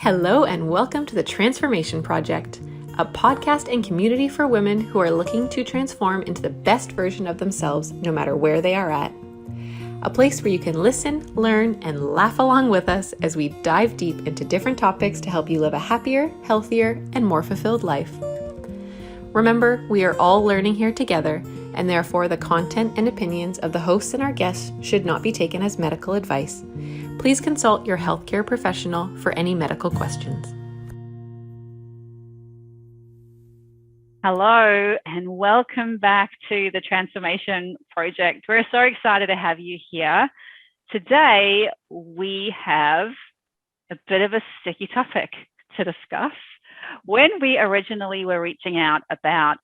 Hello and welcome to the Transformation Project, a podcast and community for women who are looking to transform into the best version of themselves no matter where they are at. A place where you can listen, learn, and laugh along with us as we dive deep into different topics to help you live a happier, healthier, and more fulfilled life. Remember, we are all learning here together, and therefore the content and opinions of the hosts and our guests should not be taken as medical advice. Please consult your healthcare professional for any medical questions. Hello and welcome back to the Transformation Project. We're so excited to have you here. Today we have a bit of a sticky topic to discuss. When we originally were reaching out about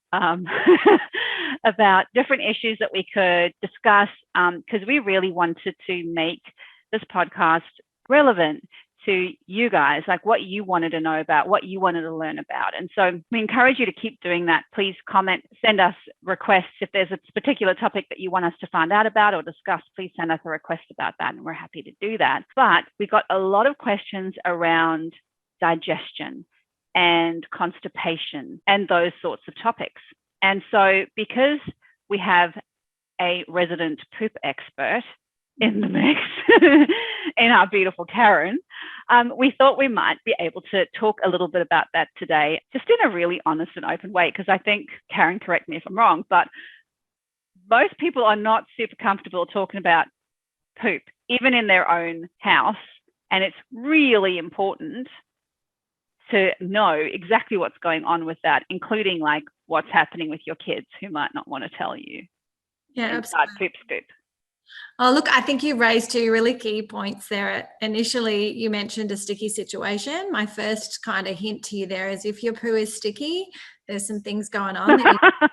about different issues that we could discuss, because we really wanted to make this podcast relevant to you guys, like what you wanted to know about, what you wanted to learn about. And so we encourage you to keep doing that. Please comment, send us requests. If there's a particular topic that you want us to find out about or discuss, please send us a request about that, and we're happy to do that. But we got a lot of questions around digestion and constipation and those sorts of topics. And so because we have a resident poop expert in the mix in our beautiful Karen, we thought we might be able to talk a little bit about that today, just in a really honest and open way, because I think, Karen, correct me if I'm wrong, but most people are not super comfortable talking about poop, even in their own house. And it's really important to know exactly what's going on with that, including like what's happening with your kids who might not want to tell you. Yeah, absolutely. Poop. Oh, look, I think you raised two really key points there. Initially, you mentioned a sticky situation. My first kind of hint to you there is if your poo is sticky, there's some things going on that you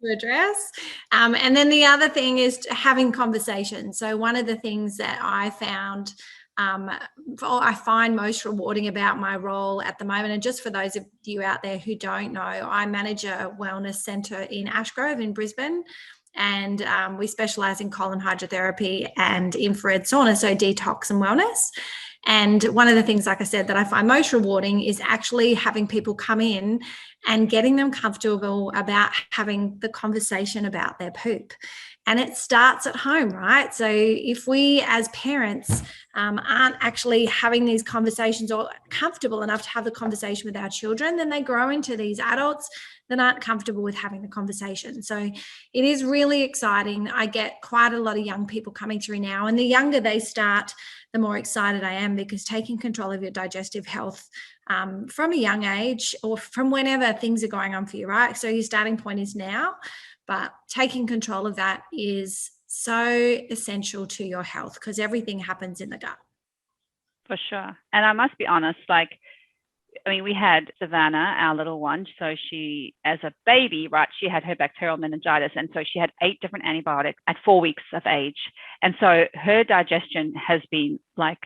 need to address. And then the other thing is having conversations. So one of the things that I found I find most rewarding about my role at the moment, and just for those of you out there who don't know, I manage a wellness centre in Ashgrove in Brisbane, and we specialise in colon hydrotherapy and infrared sauna, so detox and wellness. And one of the things, like I said, that I find most rewarding is actually having people come in and getting them comfortable about having the conversation about their poop. And it starts at home, right? So if we as parents aren't actually having these conversations or comfortable enough to have the conversation with our children, then they grow into these adults that aren't comfortable with having the conversation. So it is really exciting. I get quite a lot of young people coming through now, and the younger they start, the more excited I am, because taking control of your digestive health from a young age or from whenever things are going on for you, right? So your starting point is now, but taking control of that is so essential to your health because everything happens in the gut. For sure. And I must be honest, we had Savannah, our little one. So she, as a baby, right, she had her bacterial meningitis. And so she had 8 different antibiotics at 4 weeks of age. And so her digestion has been like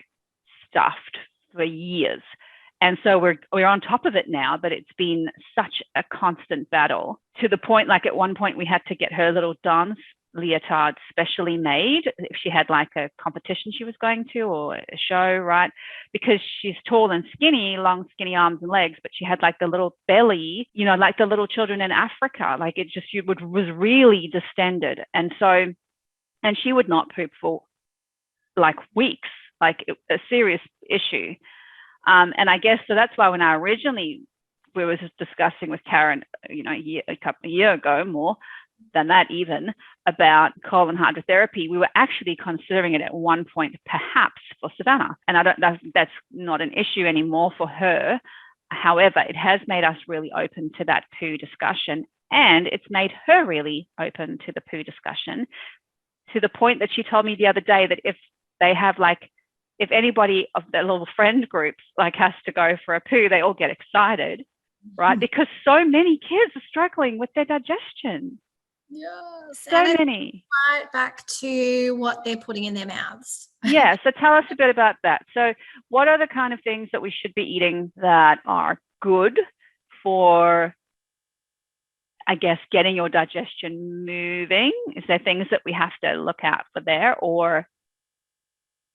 stuffed for years. And so we're on top of it now, but it's been such a constant battle to the point, like at one point we had to get her little dance leotard specially made if she had like a competition she was going to or a show, right? Because she's tall and skinny, long, skinny arms and legs, but she had like the little belly, like the little children in Africa, like it just was really distended. And she would not poop for like weeks, like a serious issue. And I guess, so that's why when we were discussing with Karen, a year ago, more than that even, about colon hydrotherapy, we were actually considering it at one point, perhaps for Savannah. And that's not an issue anymore for her. However, it has made us really open to that poo discussion, and it's made her really open to the poo discussion, to the point that she told me the other day that if they have if anybody of their little friend groups has to go for a poo, they all get excited, right? Because so many kids are struggling with their digestion. Yes. So many. Right back to what they're putting in their mouths. Yeah. So tell us a bit about that. So what are the kind of things that we should be eating that are good for, I guess, getting your digestion moving? Is there things that we have to look out for there, or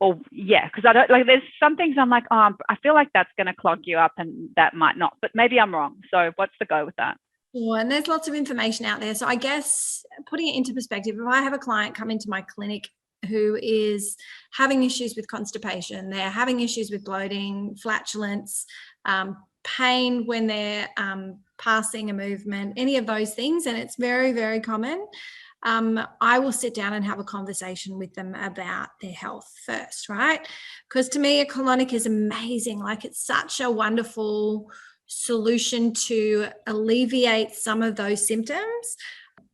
Or yeah, because I don't like. There's some things I'm like, oh, I feel like that's going to clog you up, and that might not. But maybe I'm wrong. So what's the go with that? Well, and there's lots of information out there. So I guess putting it into perspective, if I have a client come into my clinic who is having issues with constipation, they're having issues with bloating, flatulence, pain when they're passing a movement, any of those things, and it's very, very common. I will sit down and have a conversation with them about their health first, right? Because to me, a colonic is amazing. Like, it's such a wonderful solution to alleviate some of those symptoms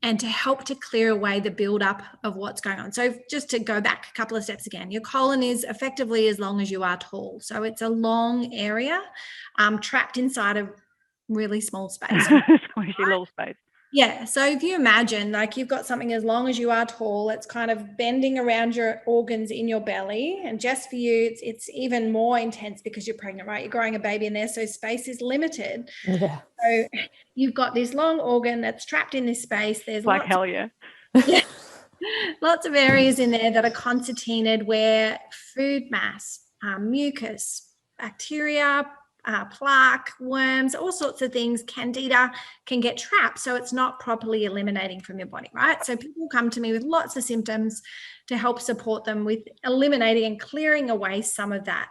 and to help to clear away the buildup of what's going on. So just to go back a couple of steps again, your colon is effectively as long as you are tall. So it's a long area trapped inside a really small space. Squishy little space. Yeah. So if you imagine like you've got something as long as you are tall, it's kind of bending around your organs in your belly. And just for you, it's even more intense because you're pregnant, right? You're growing a baby in there. So space is limited. Yeah. So you've got this long organ that's trapped in this space. There's like hell yeah. Lots of areas in there that are concertinaed where food mass, mucus, bacteria, plaque, worms, all sorts of things, candida can get trapped. So it's not properly eliminating from your body, right? So people come to me with lots of symptoms to help support them with eliminating and clearing away some of that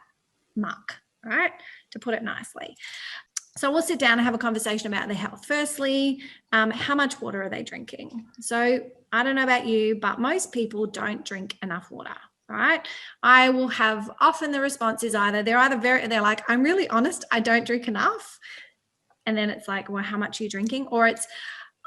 muck, right? To put it nicely. So we'll sit down and have a conversation about their health. Firstly, how much water are they drinking? So I don't know about you, but most people don't drink enough water. Right. I will have often the response is they're like, I'm really honest, I don't drink enough. And then it's like, well, how much are you drinking? Or it's,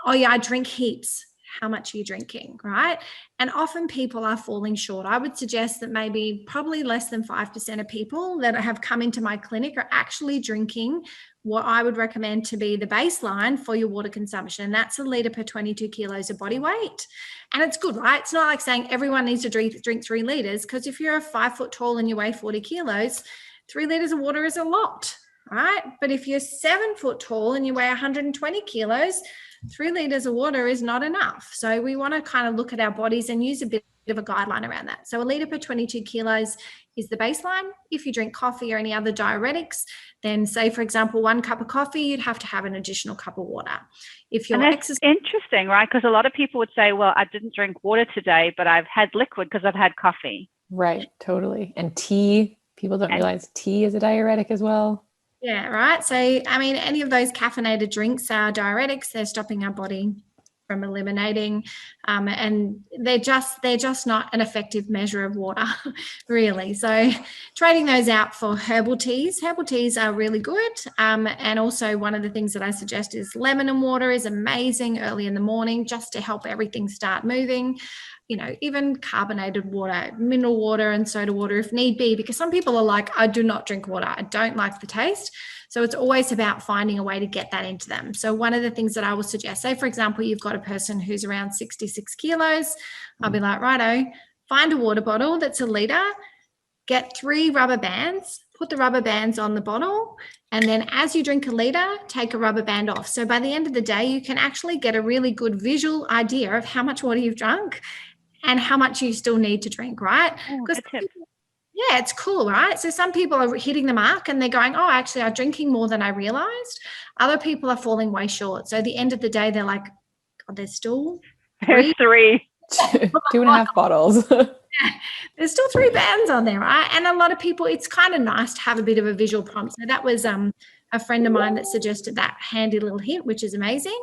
oh yeah, I drink heaps. How much are you drinking? Right. And often people are falling short. I would suggest that probably less than 5% of people that have come into my clinic are actually drinking what I would recommend to be the baseline for your water consumption. And that's a litre per 22 kilos of body weight. And it's good, right? It's not like saying everyone needs to drink 3 litres, because if you're 5 foot tall and you weigh 40 kilos, 3 litres of water is a lot, right? But if you're 7 foot tall and you weigh 120 kilos, 3 litres of water is not enough. So we want to kind of look at our bodies and use a bit of a guideline around that. So a litre per 22 kilos is the baseline. If you drink coffee or any other diuretics, then say, for example, 1 cup of coffee, you'd have to have an additional cup of water. If you're interesting, right? Because a lot of people would say, well, I didn't drink water today, but I've had liquid because I've had coffee. Right, totally. And tea, people don't realize tea is a diuretic as well. Yeah, right. So, I mean, any of those caffeinated drinks are diuretics. They're stopping our body from eliminating, and they're just not an effective measure of water, really. So trading those out for herbal teas. Herbal teas are really good, and also one of the things that I suggest is lemon and water is amazing early in the morning, just to help everything start moving. You know, even carbonated water, mineral water and soda water if need be, because some people are like, I do not drink water, I don't like the taste. So it's always about finding a way to get that into them. So one of the things that I will suggest, say, for example, you've got a person who's around 66 kilos, I'll be like, righto, find a water bottle that's a litre, get 3 rubber bands, put the rubber bands on the bottle, and then as you drink a litre, take a rubber band off. So by the end of the day, you can actually get a really good visual idea of how much water you've drunk and how much you still need to drink, right? Because yeah, it's cool, right? So some people are hitting the mark and they're going, oh, actually, I'm drinking more than I realized. Other people are falling way short. So at the end of the day, they're like, God, there's still 3. 2.5 bottles. There's still 3 bands on there, right? And a lot of people, it's kind of nice to have a bit of a visual prompt. So that was a friend of mine that suggested that handy little hint, which is amazing.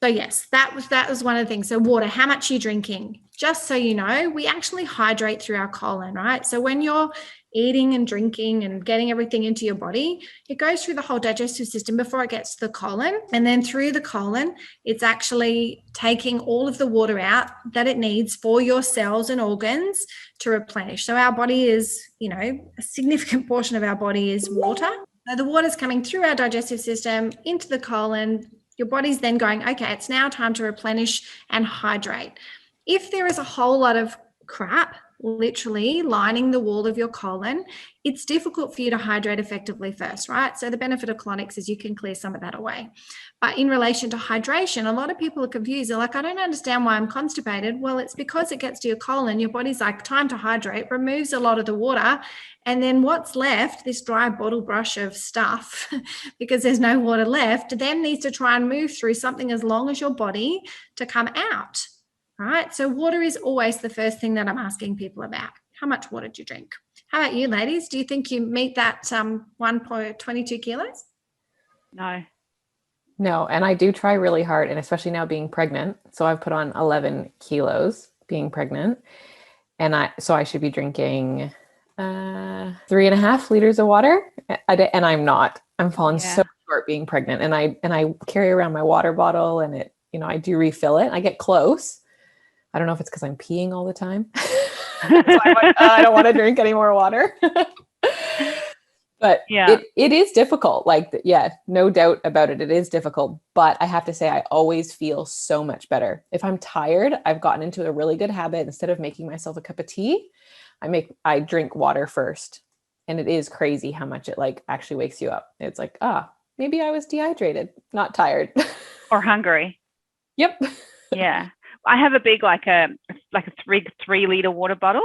So yes, that was one of the things. So water, how much are you drinking? Just so you know, we actually hydrate through our colon, right? So when you're eating and drinking and getting everything into your body, it goes through the whole digestive system before it gets to the colon. And then through the colon, it's actually taking all of the water out that it needs for your cells and organs to replenish. So our body is, a significant portion of our body is water. So the water's coming through our digestive system into the colon. Your body's then going, okay, it's now time to replenish and hydrate. If there is a whole lot of crap literally lining the wall of your colon, it's difficult for you to hydrate effectively first, right? So the benefit of colonics is you can clear some of that away. But in relation to hydration, a lot of people are confused. They're like, I don't understand why I'm constipated. Well, it's because it gets to your colon. Your body's like, time to hydrate, removes a lot of the water. And then what's left, this dry bottle brush of stuff, because there's no water left, then needs to try and move through something as long as your body to come out. Right. So water is always the first thing that I'm asking people about. How much water do you drink? How about you, ladies? Do you think you meet that 1.22 kilos? No, and I do try really hard, and especially now being pregnant. So I've put on 11 kilos being pregnant, and I should be drinking 3.5 liters of water a day, and I'm not. I'm falling so short being pregnant, and I carry around my water bottle, and it, I do refill it. I get close. I don't know if it's because I'm peeing all the time. So I don't want to drink any more water. But it is difficult. Like, no doubt about it. It is difficult. But I have to say, I always feel so much better. If I'm tired, I've gotten into a really good habit. Instead of making myself a cup of tea, I drink water first. And it is crazy how much it like actually wakes you up. It's like, maybe I was dehydrated, not tired. Or hungry. Yep. Yeah. I have a big, like a 3-liter water bottle,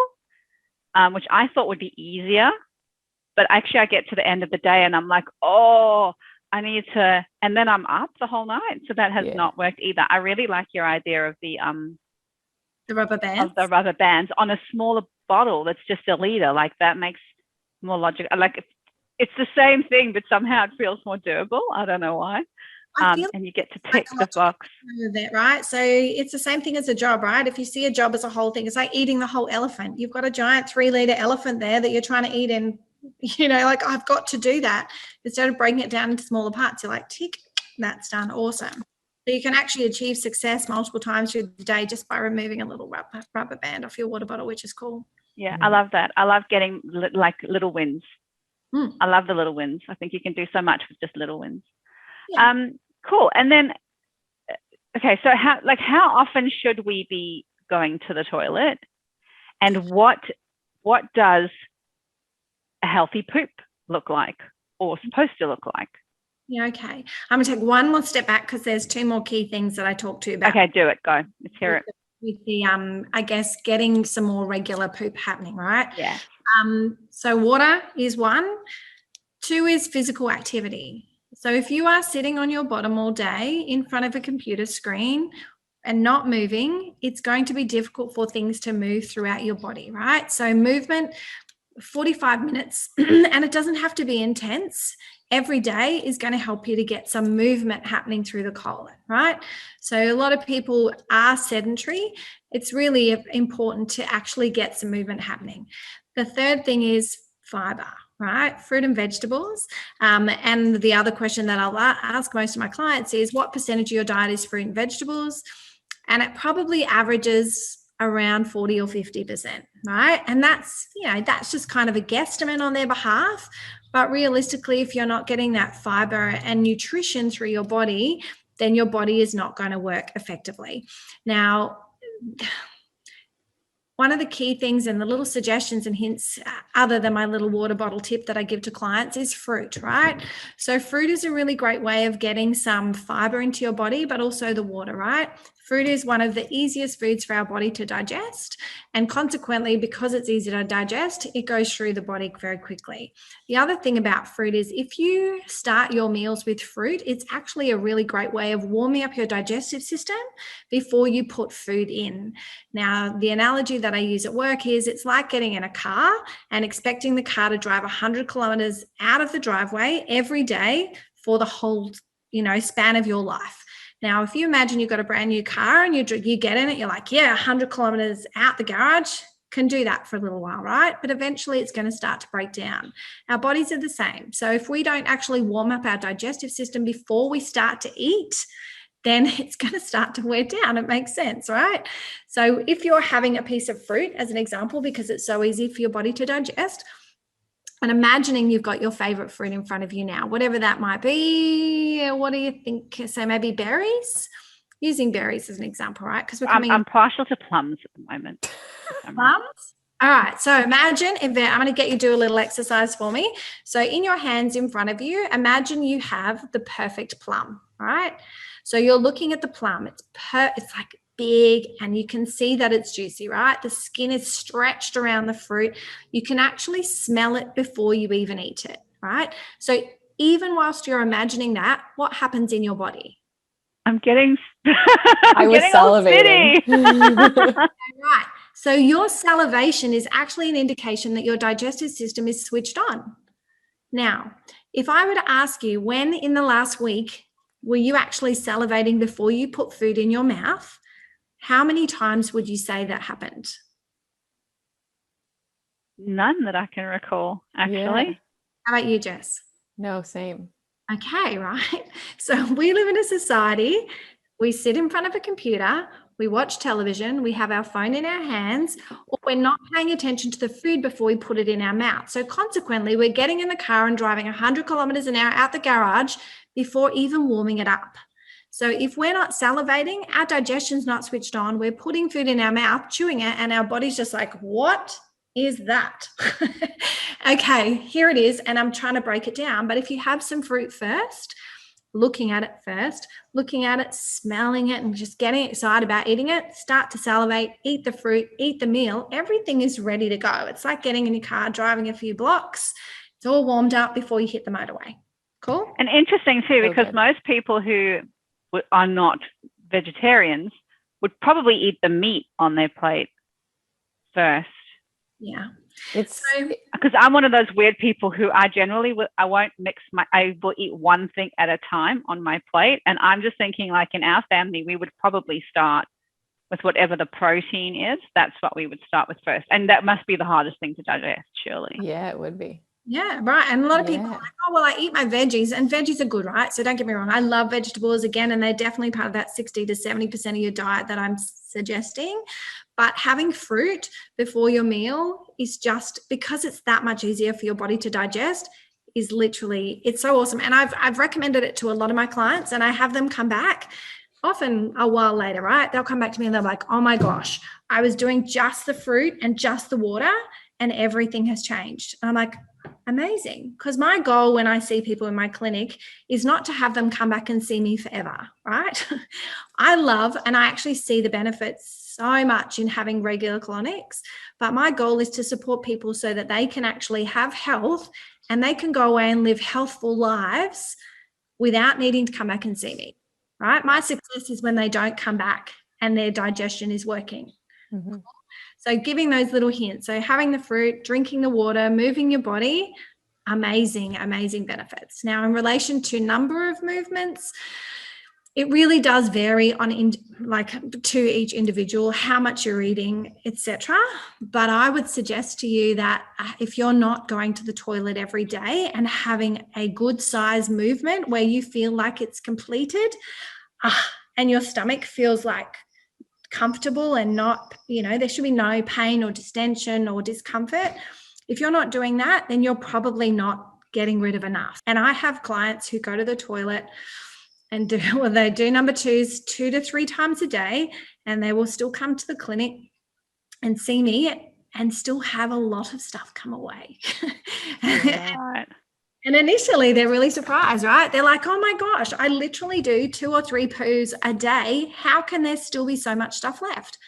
which I thought would be easier. But actually I get to the end of the day and I'm like, I need to, and then I'm up the whole night. So that has not worked either. I really like your idea of the rubber bands. Of the rubber bands on a smaller bottle that's just a liter. Like that makes more logic. Like it's the same thing, but somehow it feels more doable. I don't know why. And you get to tick the box. That, right? So it's the same thing as a job, right? If you see a job as a whole thing, it's like eating the whole elephant. You've got a giant 3-liter elephant there that you're trying to eat in, like I've got to do that. Instead of breaking it down into smaller parts, you're like, tick, that's done. Awesome. So you can actually achieve success multiple times through the day just by removing a little rubber band off your water bottle, which is cool. Yeah, I love that. I love getting like little wins. I love the little wins. I think you can do so much with just little wins. Yeah. Cool. And then, okay, so how often should we be going to the toilet? And what does a healthy poop look like or supposed to look like? Yeah, okay. I'm going to take one more step back because there's 2 more key things that I talked to you about. Okay, do it. Go. Let's hear it. With the, I guess, getting some more regular poop happening, right? Yeah. So water is 1. 2 is physical activity. So if you are sitting on your bottom all day in front of a computer screen and not moving, it's going to be difficult for things to move throughout your body, right? So movement, 45 minutes, and it doesn't have to be intense. Every day is going to help you to get some movement happening through the colon, right? So a lot of people are sedentary. It's really important to actually get some movement happening. The third thing is fiber, right? Fruit and vegetables. And the other question that I'll ask most of my clients is what percentage of your diet is fruit and vegetables? And it probably averages around 40 or 50%, right? And that's just kind of a guesstimate on their behalf. But realistically, if you're not getting that fiber and nutrition through your body, then your body is not going to work effectively. Now, one of the key things and the little suggestions and hints, other than my little water bottle tip that I give to clients, is fruit, right? So fruit is a really great way of getting some fiber into your body, but also the water, right? Fruit is one of the easiest foods for our body to digest. And consequently, because it's easy to digest, it goes through the body very quickly. The other thing about fruit is if you start your meals with fruit, it's actually a really great way of warming up your digestive system before you put food in. Now, the analogy that I use at work is it's like getting in a car and expecting the car to drive 100 kilometers out of the driveway every day for the whole, span of your life. Now, if you imagine you've got a brand new car and you get in it, you're like, 100 kilometers out the garage, can do that for a little while, right? But eventually it's going to start to break down. Our bodies are the same. So if we don't actually warm up our digestive system before we start to eat, then it's going to start to wear down. It makes sense, right? So if you're having a piece of fruit as an example, because it's so easy for your body to digest, and imagining you've got your favorite fruit in front of you now, whatever that might be, what do you think? So maybe berries? Using berries as an example, right? Because I'm partial to plums at the moment. Plums? All right. So imagine I'm going to get you to do a little exercise for me. So in your hands in front of you, imagine you have the perfect plum, right? So you're looking at the plum. It's like big and you can see that it's juicy, right? The skin is stretched around the fruit. You can actually smell it before you even eat it, right? So even whilst you're imagining that, what happens in your body? I'm getting I was salivating. Right. So your salivation is actually an indication that your digestive system is switched on. Now, if I were to ask you, when in the last week were you actually salivating before you put food in your mouth? How many times would you say that happened? None that I can recall, actually. Yeah. How about you, Jess? No, same. Okay, right. So we live in a society, we sit in front of a computer, we watch television, we have our phone in our hands, or we're not paying attention to the food before we put it in our mouth. So consequently, we're getting in the car and driving 100 kilometers an hour out the garage before even warming it up. So if we're not salivating, our digestion's not switched on, we're putting food in our mouth, chewing it, and our body's just like, what is that? Okay, here it is. And I'm trying to break it down. But if you have some fruit first, looking at it, smelling it, and just getting excited about eating it, start to salivate, eat the fruit, eat the meal, everything is ready to go. It's like getting in your car, driving a few blocks. It's all warmed up before you hit the motorway. Cool? And interesting too, So because good. most people who are not vegetarians would probably eat the meat on their plate first. Yeah. It's Because I'm one of those weird people who I won't mix I will eat one thing at a time on my plate. And I'm just thinking, like, in our family, we would probably start with whatever the protein is. That's what we would start with first. And that must be the hardest thing to digest, surely. yeah, it would be. Yeah, right. And a lot of people are Yeah. like, oh, well, I eat my veggies, and veggies are good, right? So don't get me wrong. I love vegetables again, and they're definitely part of that 60 to 70% of your diet that I'm suggesting. But having fruit before your meal is just, because it's that much easier for your body to digest, is literally, it's so awesome. And I've recommended it to a lot of my clients, and I have them come back often a while later, right? They'll come back to me and they're like, oh my gosh, I was doing just the fruit and just the water and everything has changed. And I'm like, amazing. Because my goal when I see people in my clinic is not to have them come back and see me forever, right? I love, and I actually see the benefits so much in having regular colonics, but my goal is to support people so that they can actually have health and they can go away and live healthful lives without needing to come back and see me, right? My success is when they don't come back and their digestion is working. Mm-hmm. So giving those little hints. So having the fruit, drinking the water, moving your body, amazing, amazing benefits. Now, in relation to number of movements, it really does vary on to each individual, how much you're eating, etc. But I would suggest to you that if you're not going to the toilet every day and having a good size movement where you feel like it's completed and your stomach feels like comfortable and not, there should be no pain or distension or discomfort. If you're not doing that, then you're probably not getting rid of enough. And I have clients who go to the toilet and they do number twos 2 to 3 times a day, and they will still come to the clinic and see me and still have a lot of stuff come away. Right. And initially they're really surprised, right? They're like, oh my gosh, I literally do 2 or 3 poos a day. How can there still be so much stuff left?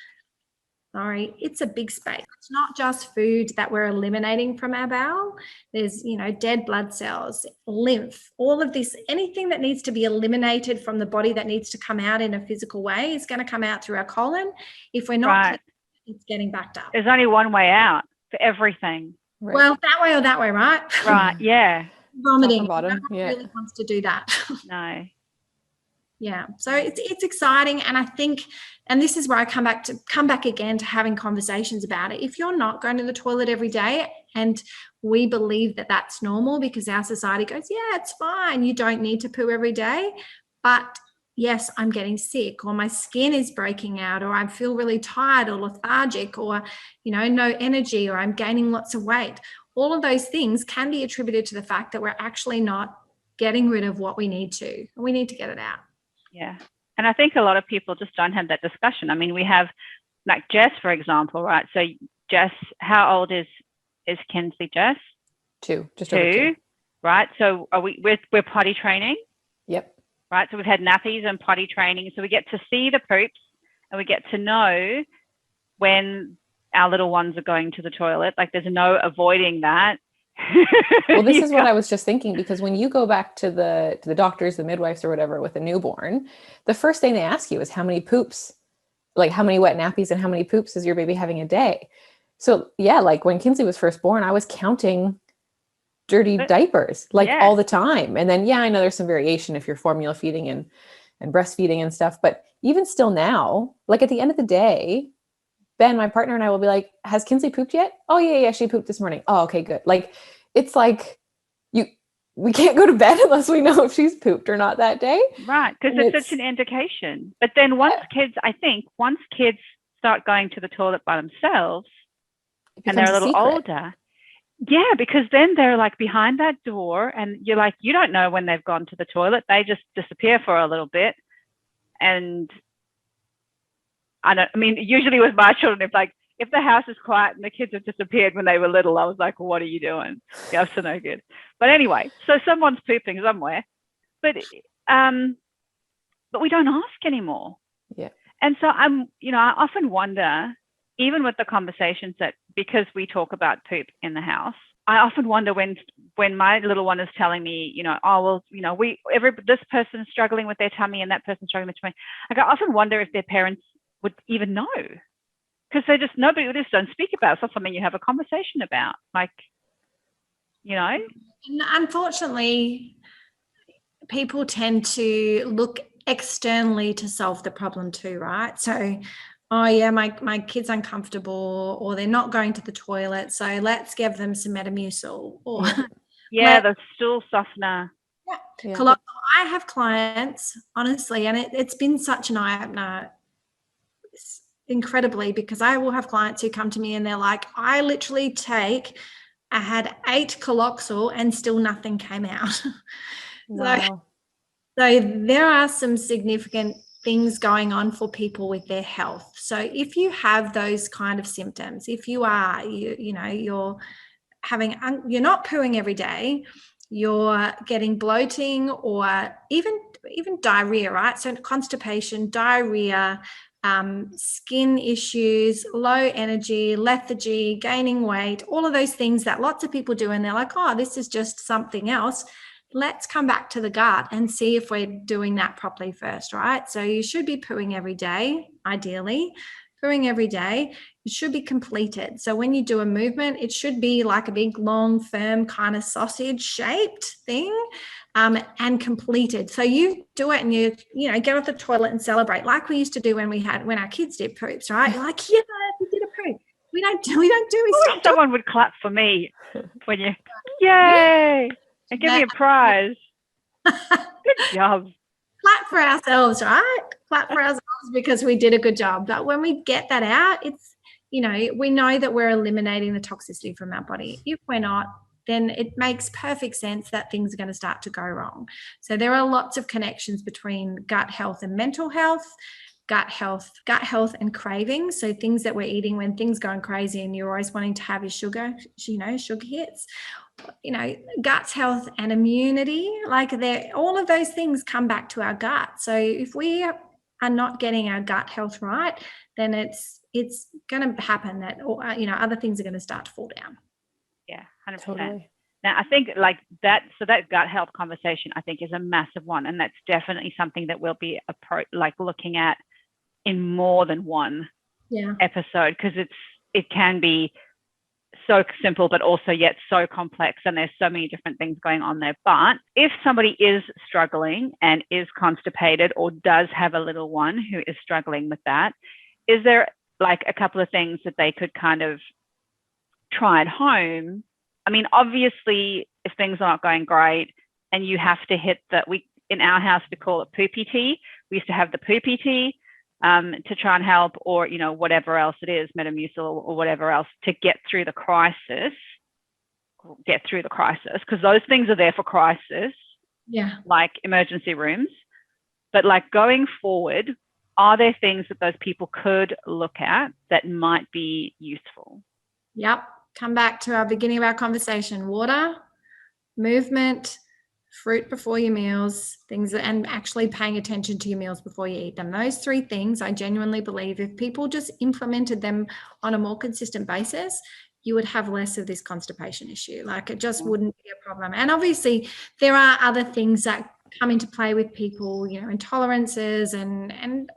Sorry, it's a big space. It's not just food that we're eliminating from our bowel. There's, dead blood cells, lymph, all of this, anything that needs to be eliminated from the body that needs to come out in a physical way is going to come out through our colon. If we're not, Right. it's getting backed up. There's only one way out for everything. Right. Well, that way or that way, right? Right. Yeah. Vomiting. Top or bottom, No one yeah. really wants to do that. No. Yeah. So it's exciting. And I think, and this is where I come back again to having conversations about it. If you're not going to the toilet every day, and we believe that that's normal because our society goes, yeah, it's fine. You don't need to poo every day. But yes, I'm getting sick, or my skin is breaking out, or I feel really tired or lethargic, or, no energy, or I'm gaining lots of weight. All of those things can be attributed to the fact that we're actually not getting rid of what we need to. We need to get it out. Yeah. And I think a lot of people just don't have that discussion. I mean, we have, like Jess, for example, right? So Jess, how old is Kinsley, Jess? 2, just over 2. Right. So we're potty training. Yep. Right. So we've had nappies and potty training. So we get to see the poops and we get to know when our little ones are going to the toilet. Like there's no avoiding that. Well, this is what I was just thinking, because when you go back to the doctors, the midwives or whatever with a newborn, the first thing they ask you is how many poops, like how many wet nappies and how many poops is your baby having a day? So yeah, like when Kinsley was first born, I was counting dirty diapers like all the time. And then, I know there's some variation if you're formula feeding and breastfeeding and stuff, but even still now, like at the end of the day, Ben, my partner, and I will be like, has Kinsley pooped yet? Oh yeah, she pooped this morning. Oh, okay, good. Like, it's like we can't go to bed unless we know if she's pooped or not that day. Right, because it's such an indication. But then once kids start going to the toilet by themselves and they're a little older, because then they're like behind that door and you're like, you don't know when they've gone to the toilet. They just disappear for a little bit. And usually with my children, if the house is quiet and the kids have disappeared when they were little, I was like, well, what are you doing? You're so no good. But anyway, so someone's pooping somewhere, but we don't ask anymore. Yeah. And so I often wonder, even with the conversations because we talk about poop in the house, I often wonder when my little one is telling me, this person's struggling with their tummy and that person's struggling with their tummy. I often wonder if their parents would even know, because nobody would just don't speak about it. It's not something you have a conversation about, And unfortunately, people tend to look externally to solve the problem too, right? So, oh yeah, my kid's uncomfortable, or they're not going to the toilet, so let's give them some Metamucil, or the stool softener. Yeah. I have clients, honestly, and it's been such an eye-opener, incredibly, because I will have clients who come to me and they're like, I had 8 Coloxal and still nothing came out. Wow. So there are some significant things going on for people with their health. So if you have those kind of symptoms, if you are, you're not pooing every day, you're getting bloating or even diarrhea, right? So constipation, diarrhea, skin issues, low energy, lethargy, gaining weight, all of those things that lots of people do. And they're like, oh, this is just something else. Let's come back to the gut and see if we're doing that properly first, right? So you should be pooing every day, ideally. Pooing every day. It should be completed. So when you do a movement, it should be like a big, long, firm kind of sausage-shaped thing, and completed. So you do it and you get off the toilet and celebrate, like we used to do when our kids did poops, right? You're like, yeah, we did a poop. We Someone would clap for me when you, yay, and give me a prize. Good job. Clap for ourselves, right? Clap for ourselves because we did a good job. But when we get that out, it's, we know that we're eliminating the toxicity from our body. If we're not, then it makes perfect sense that things are going to start to go wrong. So there are lots of connections between gut health and mental health, gut health and cravings. So things that we're eating when things going crazy and you're always wanting to have your sugar, sugar hits, gut health and immunity, all of those things come back to our gut. So if we are not getting our gut health right, then it's going to happen that, other things are going to start to fall down. Yeah, 100%. Totally. Now, I think that gut health conversation, I think, is a massive one. And that's definitely something that we'll be looking at in more than one episode, because it can be so simple, but also yet so complex. And there's so many different things going on there. But if somebody is struggling and is constipated or does have a little one who is struggling with that, is there a couple of things that they could kind of try at home? I mean, obviously, if things aren't going great and you have to hit in our house, we call it poopy tea. We used to have the poopy tea to try and help, or, whatever else it is, Metamucil or whatever else, to get through the crisis, because those things are there for crisis, like emergency rooms. But going forward, are there things that those people could look at that might be useful? Yep. Come back to our beginning of our conversation. Water, movement, fruit before your meals, and actually paying attention to your meals before you eat them. Those three things, I genuinely believe, if people just implemented them on a more consistent basis, you would have less of this constipation issue. Like, it just wouldn't be a problem. And obviously there are other things that come into play with people, intolerances and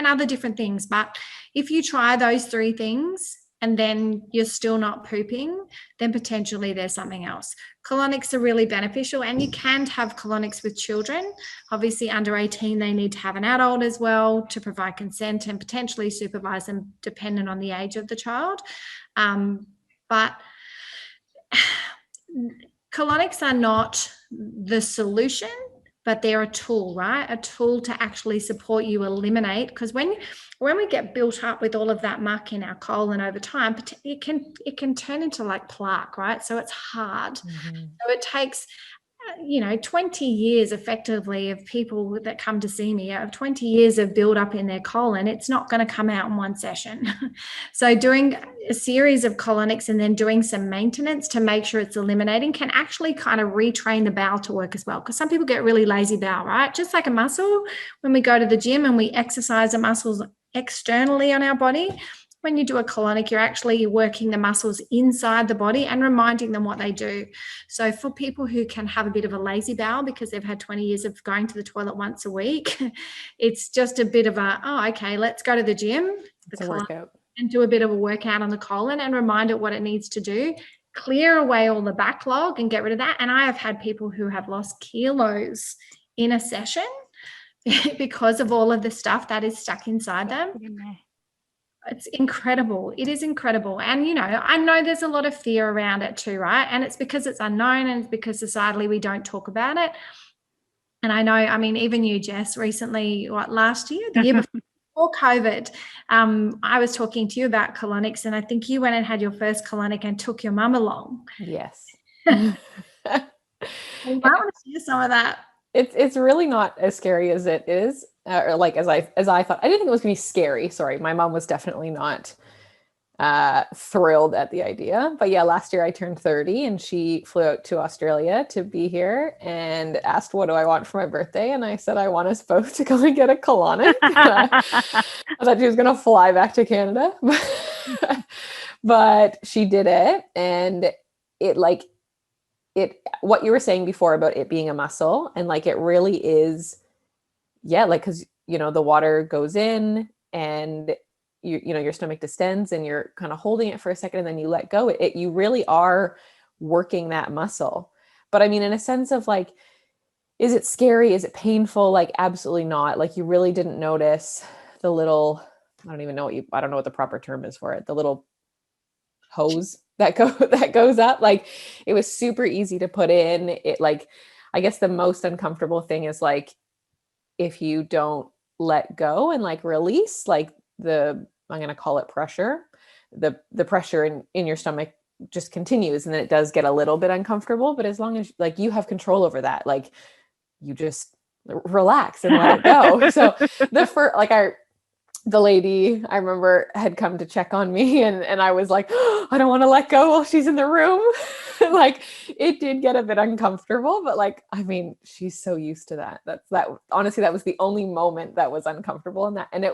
other different things. But if you try those three things and then you're still not pooping, then potentially there's something else. Colonics are really beneficial, and you can have colonics with children. Obviously, under 18, they need to have an adult as well to provide consent and potentially supervise them, dependent on the age of the child. But colonics are not the solution, but they're a tool, right? A tool to actually support you eliminate, because when we get built up with all of that muck in our colon over time, it can turn into like plaque, right? So it's hard. So it takes 20 years effectively of people that come to see me, of 20 years of build up in their colon. It's not going to come out in one session. So doing a series of colonics and then doing some maintenance to make sure it's eliminating can actually kind of retrain the bowel to work as well. Because some people get really lazy bowel, right? Just like a muscle, when we go to the gym and we exercise the muscles externally on our body, when you do a colonic, you're actually working the muscles inside the body and reminding them what they do. So for people who can have a bit of a lazy bowel because they've had 20 years of going to the toilet once a week, it's just a bit of okay, let's go to the gym and do a bit of a workout on the colon and remind it what it needs to do. Clear away all the backlog and get rid of that. And I have had people who have lost kilos in a session because of all of the stuff that is stuck inside them. It's incredible. It is incredible. And, I know there's a lot of fear around it too, right? And it's because it's unknown, and it's because societally we don't talk about it. And I know, even you, Jess, recently, last year, the year before COVID, I was talking to you about colonics, and I think you went and had your first colonic and took your mum along. Yes. I might want to share some of that. It's really not as scary as it is, or like as I thought. I didn't think it was gonna be scary. Sorry, my mom was definitely not thrilled at the idea. But yeah, last year I turned 30, and she flew out to Australia to be here and asked, "What do I want for my birthday?" And I said, "I want us both to go and get a colonic." I thought she was gonna fly back to Canada, but she did it, and what you were saying before about it being a muscle, and like it really is, because the water goes in and your stomach distends and you're kind of holding it for a second and then you let go. You really are working that muscle. But in a sense of like, is it scary? Is it painful? Like, absolutely not. Like, you really didn't notice the little, I don't know what the proper term is for it, the little hose that goes up. Like, it was super easy to put in. It, like, I guess the most uncomfortable thing is like, if you don't let go and like release, like I'm going to call it pressure, the pressure in your stomach just continues, and then it does get a little bit uncomfortable. But as long as like you have control over that, like you just relax and let it go. So the lady I remember had come to check on me, and I was like, oh, I don't want to let go while she's in the room. Like, it did get a bit uncomfortable, but like, she's so used to that. Honestly, that was the only moment that was uncomfortable in that. And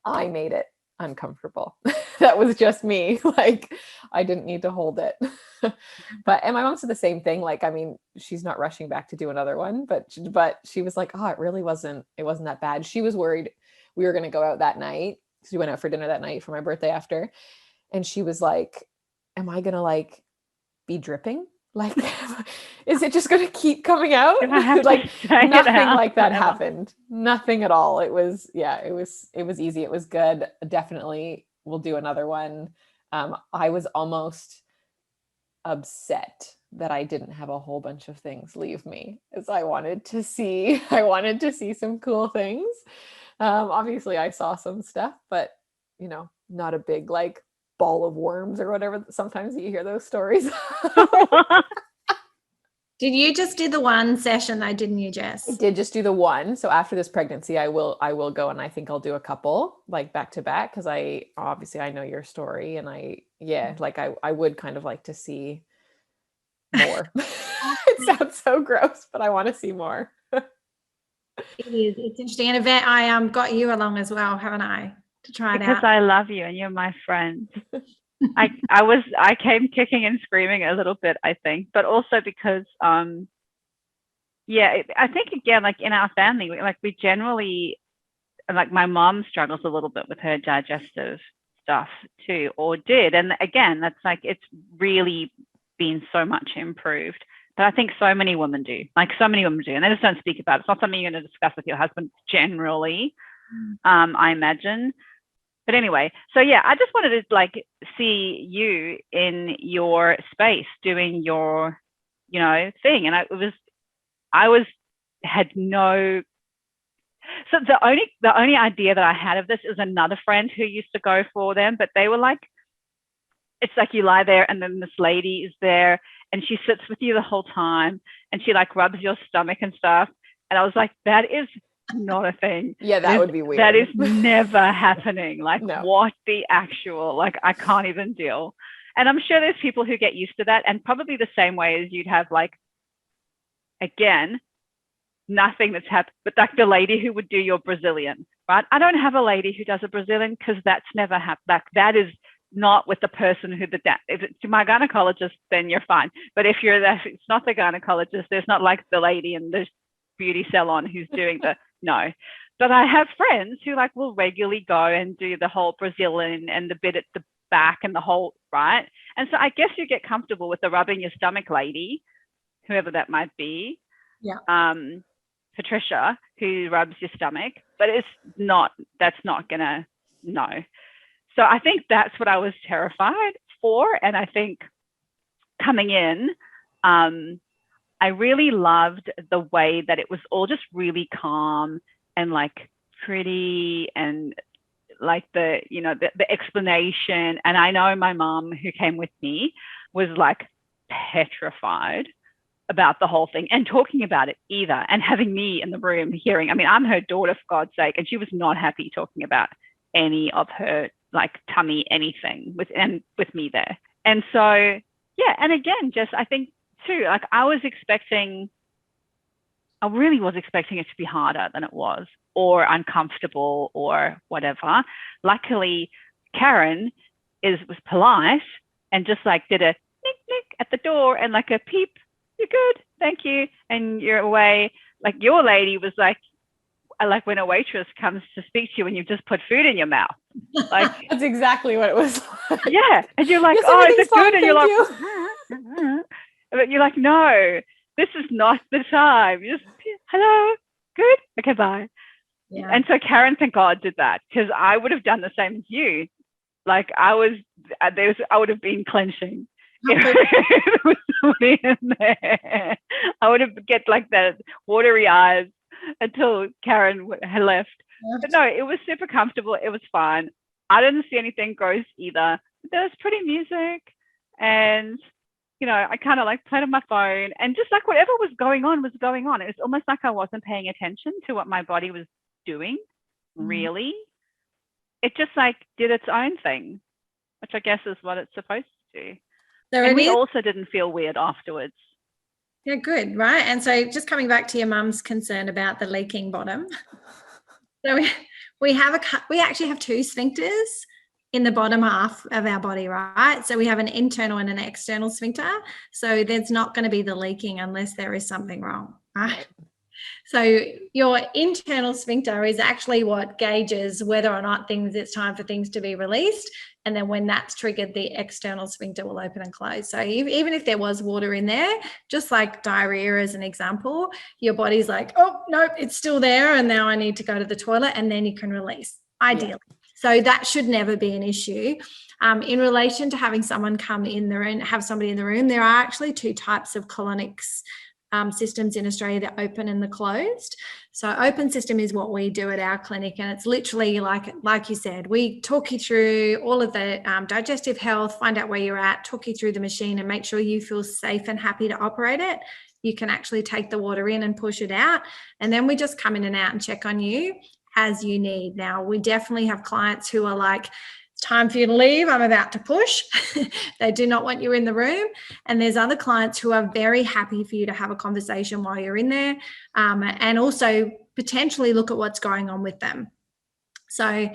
I made it uncomfortable. That was just me. Like, I didn't need to hold it. And my mom said the same thing. Like, she's not rushing back to do another one, but she was like, oh, it wasn't that bad. She was worried we were going to go out that night. So we went out for dinner that night for my birthday after. And she was like, am I going to like be dripping? Like, is it just going to keep coming out? Like, nothing like that happened. Nothing at all. It was easy. It was good. Definitely we'll do another one. I was almost upset that I didn't have a whole bunch of things leave me, as I wanted to see some cool things. Obviously I saw some stuff, but not a big like ball of worms or whatever. Sometimes you hear those stories. Did you just do the one session though, didn't you, Jess? I did just do the one. So after this pregnancy, I will go, and I think I'll do a couple like back to back, because I know your story, and I yeah, like I would kind of like to see more. It sounds so gross, but I want to see more. It is. It's interesting. And Yvette, I got you along as well, haven't I, to try it Because out? I love you and you're my friend. I came kicking and screaming a little bit, I think, but also because yeah, I think again, like in our family, we generally, like my mom struggles a little bit with her digestive stuff too, or did, and again, that's like it's really been so much improved. But I think so many women do, and they just don't speak about it. It's not something you're going to discuss with your husband generally, I imagine. But anyway, so yeah, I just wanted to like see you in your space doing your, thing, and had no. So the only idea that I had of this is another friend who used to go for them, but they were like, it's like you lie there and then this lady is there and she sits with you the whole time and she like rubs your stomach and stuff. And I was like, that is not a thing. Yeah, that would be weird. That is never happening. Like, no. What the actual, like, I can't even deal. And I'm sure there's people who get used to that, and probably the same way as you'd have, like, again, nothing that's happened, but like the lady who would do your Brazilian, right? I don't have a lady who does a Brazilian because that's never happened. Like, that is not with the person who if it's to my gynecologist, then you're fine. But if it's not the gynecologist, there's not like the lady in the beauty salon who's doing no. But I have friends who like will regularly go and do the whole Brazilian and the bit at the back and the whole, right? And so I guess you get comfortable with the rubbing your stomach lady, whoever that might be. Yeah. Patricia, who rubs your stomach, but that's not gonna, no. So I think that's what I was terrified for. And I think coming in, I really loved the way that it was all just really calm and like pretty, and like the explanation. And I know my mom, who came with me, was like petrified about the whole thing and talking about it either, and having me in the room hearing. I mean, I'm her daughter, for God's sake, and she was not happy talking about any of her like tummy anything with me there. And so yeah, and again, just I think too, like I really was expecting it to be harder than it was, or uncomfortable or whatever. Luckily, Karen was polite and just like did a nick nick at the door and like a peep, you're good, thank you, and you're away. Like your lady was like when a waitress comes to speak to you and you've just put food in your mouth. Like that's exactly what it was like. Yeah. And you're like, yes, oh, is it good? And you're like, but you're like, no, this is not the time. You just, hello, good, okay, bye. Yeah. And so Karen, thank God, did that, because I would have done the same as you. Like I would have been clenching. If there was somebody in there, I would have get like the watery eyes until Karen had left. But no, it was super comfortable. It was fine. I didn't see anything gross either. There was pretty music, and I kind of like played on my phone, and just like whatever was going on was going on. It was almost like I wasn't paying attention to what my body was doing. Really, it just like did its own thing, which I guess is what it's supposed to do. And we also didn't feel weird afterwards. Yeah, good, right? And so just coming back to your mum's concern about the leaking bottom. So we actually have two sphincters in the bottom half of our body, right? So we have an internal and an external sphincter. So there's not going to be the leaking unless there is something wrong, right? So your internal sphincter is actually what gauges whether or not it's time for things to be released. And then when that's triggered, the external sphincter will open and close. So even if there was water in there, just like diarrhea as an example, your body's like, oh, nope, it's still there. And now I need to go to the toilet, and then you can release, ideally. Yeah. So that should never be an issue. In relation to having someone come in there and have somebody in the room, there are actually two types of colonics systems in Australia, the open and the closed. So open system is what we do at our clinic, and it's literally like you said, we talk you through all of the digestive health, find out where you're at, talk you through the machine and make sure you feel safe and happy to operate it. You can actually take the water in and push it out, and then we just come in and out and check on you as you need. Now, we definitely have clients who are like, time for you to leave. I'm about to push. They do not want you in the room. And there's other clients who are very happy for you to have a conversation while you're in there, and also potentially look at what's going on with them. So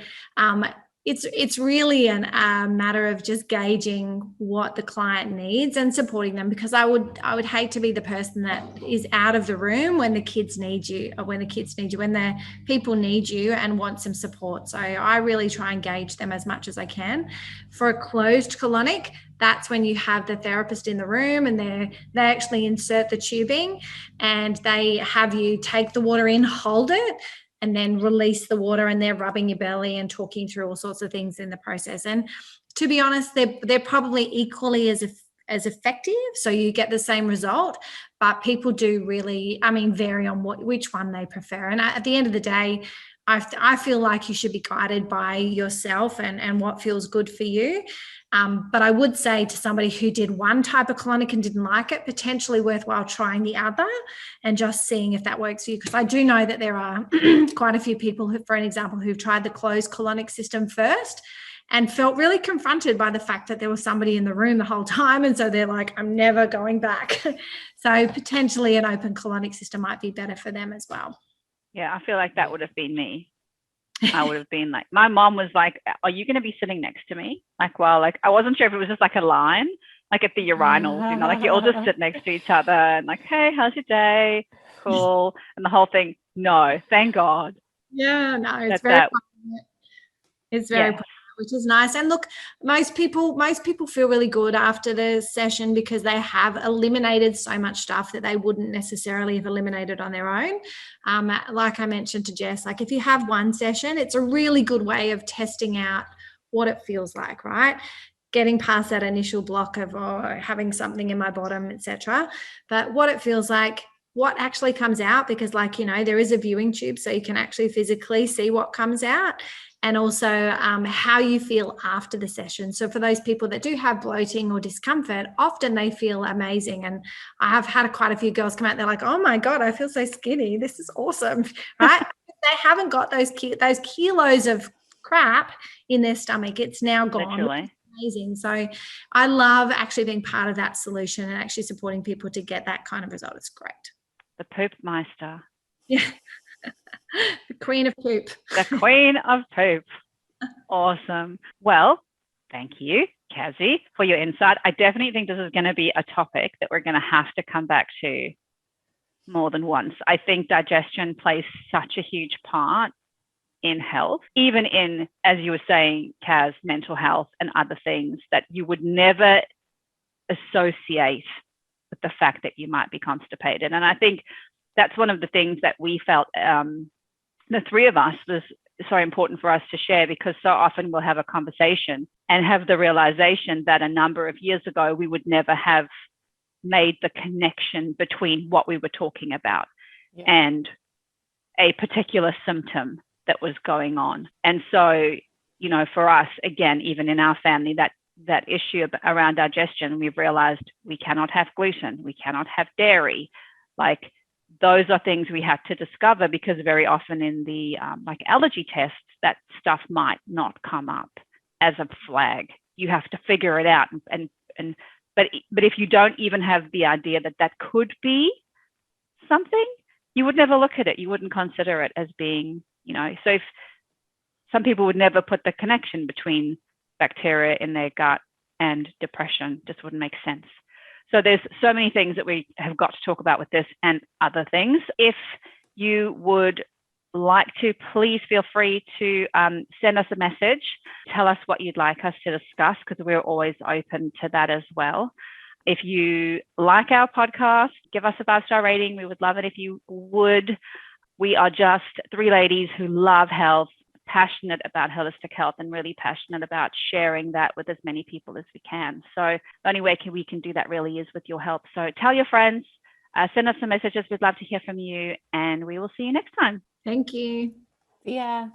it's really a matter of just gauging what the client needs and supporting them, because I would hate to be the person that is out of the room when the kids need you, or when the people need you and want some support. So I really try and gauge them as much as I can. For a closed colonic, that's when you have the therapist in the room and they actually insert the tubing and they have you take the water in, hold it, and then release the water, and they're rubbing your belly and talking through all sorts of things in the process. And to be honest, they're probably equally as effective, so you get the same result, but people do really, vary on which one they prefer. And at the end of the day, I feel like you should be guided by yourself and what feels good for you. But I would say to somebody who did one type of colonic and didn't like it, potentially worthwhile trying the other and just seeing if that works for you. Because I do know that there are quite a few people who, for an example, who've tried the closed colonic system first and felt really confronted by the fact that there was somebody in the room the whole time. And so they're like, I'm never going back. So potentially an open colonic system might be better for them as well. Yeah, I feel like that would have been me. I would have been like, my mom was like, are you going to be sitting next to me? Like, well, like, I wasn't sure if it was just like a line, like at the urinals, like you all just sit next to each other and like, hey, how's your day? Cool. And the whole thing. No, thank God. Yeah, no, it's very which is nice. And look, most people feel really good after the session because they have eliminated so much stuff that they wouldn't necessarily have eliminated on their own. Like I mentioned to Jess, like if you have one session, it's a really good way of testing out what it feels like, right? Getting past that initial block of having something in my bottom, etc. But what it feels like, what actually comes out, because there is a viewing tube, so you can actually physically see what comes out. And also how you feel after the session. So for those people that do have bloating or discomfort, often they feel amazing. And I have had quite a few girls come out, they're like, oh my God, I feel so skinny. This is awesome, right? They haven't got those kilos of crap in their stomach. It's now gone. Literally. Amazing. So I love actually being part of that solution and actually supporting people to get that kind of result. It's great. The poop meister. Yeah. The queen of poop. The queen of poop. Awesome. Well, thank you, Kazi, for your insight. I definitely think this is going to be a topic that we're going to have to come back to more than once. I think digestion plays such a huge part in health, even in, as you were saying, Kaz, mental health and other things that you would never associate with the fact that you might be constipated. And I think that's one of the things that we felt, the three of us, was so important for us to share, because so often we'll have a conversation and have the realization that a number of years ago, we would never have made the connection between what we were talking about and a particular symptom that was going on. And so, for us, again, even in our family, that issue around digestion, we've realized we cannot have gluten, we cannot have dairy. Like, those are things we have to discover, because very often in the allergy tests, that stuff might not come up as a flag. You have to figure it out. But if you don't even have the idea that could be something, you would never look at it. You wouldn't consider it as being, so if some people would never put the connection between bacteria in their gut and depression, just wouldn't make sense. So there's so many things that we have got to talk about with this and other things. If you would like to, please feel free to send us a message. Tell us what you'd like us to discuss, because we're always open to that as well. If you like our podcast, give us a 5-star rating. We would love it if you would. We are just three ladies who love health, passionate about holistic health, and really passionate about sharing that with as many people as we can. So the only way we can do that really is with your help. So tell your friends, send us some messages. We'd love to hear from you, and we will see you next time. Thank you. Yeah.